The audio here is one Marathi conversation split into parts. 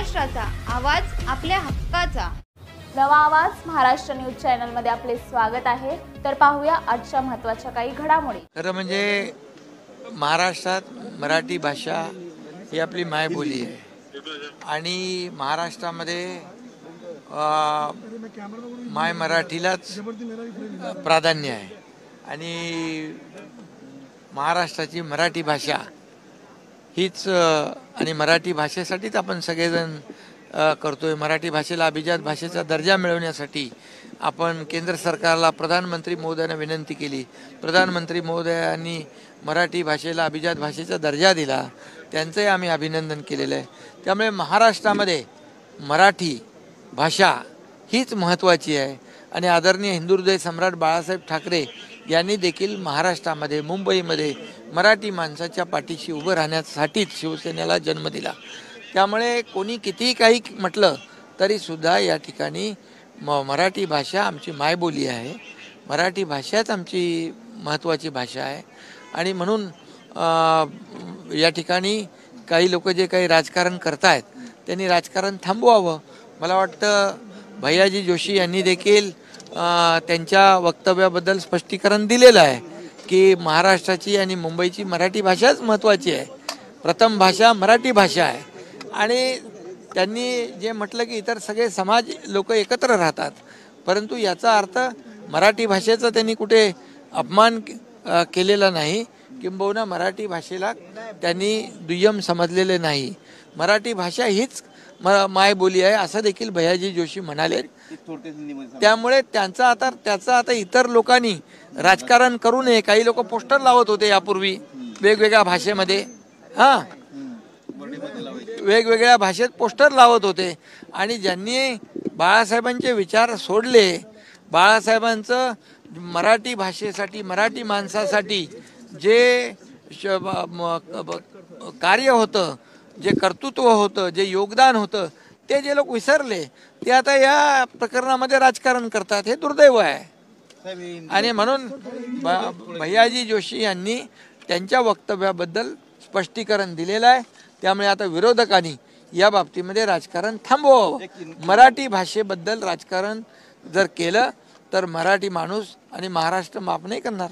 महाराष्ट्राचा आवाज आपल्या हक्काचा। नवा आवाज महाराष्ट्र न्यूज चॅनल मध्ये आपले स्वागत आहे। तर पाहूया आजच्या महत्त्वाच्या काही घडामोडी। खरं म्हणजे महाराष्ट्रात मराठी भाषा ही आपली मायबोली आहे आणि महाराष्ट्रामध्ये माय मराठीलाच प्राधान्य आहे आणि महाराष्ट्राची मराठी भाषा हीच आणि मराठी भाषेसाठीच आपण सगळेजण करतोय। मराठी भाषेला अभिजात भाषेचा दर्जा मिळवण्यासाठी आपण केंद्र सरकारला प्रधानमंत्री महोदयांना विनंती केली। प्रधानमंत्री महोदयांनी मराठी भाषेला अभिजात भाषेचा दर्जा दिला, त्यांचंही आम्ही अभिनंदन केलेलं आहे। त्यामुळे महाराष्ट्रामध्ये मराठी भाषा हीच महत्त्वाची आहे आणि आदरणीय हिंदुहृदय सम्राट बाळासाहेब ठाकरे यांनी देखील महाराष्ट्रामध्ये मुंबईमध्ये मराठी माणसाच्या पाठीशी उभं राहण्यासाठीच शिवसेनेला जन्म दिला। त्यामुळे कोणी कितीही काही म्हटलं तरीसुद्धा या ठिकाणी मराठी भाषा आमची मायबोली आहे, मराठी भाषाच आमची महत्त्वाची भाषा आहे आणि म्हणून या ठिकाणी काही लोक जे काही राजकारण करतायत त्यांनी राजकारण थांबवावं। मला वाटतं भैयाजी जोशी यांनी देखील त्यांच्या वक्तव्याबद्दल स्पष्टीकरण दिलेलं आहे की महाराष्ट्राची आणि मुंबईची मराठी भाषाच महत्त्वाची आहे, प्रथम भाषा मराठी भाषा आहे। आणि त्यांनी जे म्हटलं की इतर सगळे समाज लोक एकत्र राहतात, परंतु याचा अर्थ मराठी भाषेचा त्यांनी कुठे अपमान केलेला नाही, किंबहुना मराठी भाषेला त्यांनी दुय्यम समजलेले नाही। मराठी भाषा हीच मायबोली आहे असं देखील भैयाजी जोशी म्हणाले। त्यामुळे त्याचा आता इतर लोकांनी राजकारण करू नये। काही लोक पोस्टर लावत होते यापूर्वी वेगवेगळ्या भाषेमध्ये, वेगवेगळ्या भाषेत पोस्टर लावत होते आणि ज्यांनी बाळासाहेबांचे विचार सोडले, बाळासाहेबांचं मराठी भाषेसाठी मराठी माणसासाठी जे कार्य होतं, जे कर्तृत्व होतं, जे योगदान होतं, ते जे लोक विसरले ते आता या प्रकरणामध्ये राजकारण करतात, हे दुर्दैव आहे। आणि म्हणून भैयाजी जोशी यांनी त्यांच्या वक्तव्याबद्दल स्पष्टीकरण दिलेलं आहे। त्यामुळे आता विरोधकांनी या बाबतीमध्ये राजकारण थांबवावं। मराठी भाषेबद्दल राजकारण जर केलं तर मराठी माणूस आणि महाराष्ट्र माफ नाही करणार।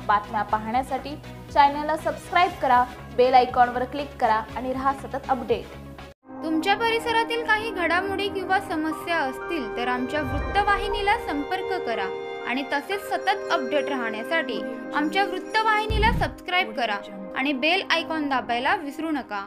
बातम्या पाहण्यासाठी चॅनलला सबस्क्राइब करा, बेल आयकॉनवर क्लिक करा आणि रहा सतत अपडेट। तुमच्या परिसरातील काही घडामोडी किंवा समस्या असतील तर आमच्या वृत्तवाहिनीला संपर्क करा आणि तसेच सतत अपडेट राहण्यासाठी आमच्या वृत्तवाहिनीला सबस्क्राइब करा आणि बेल आयकॉन दाबायला विसरू नका।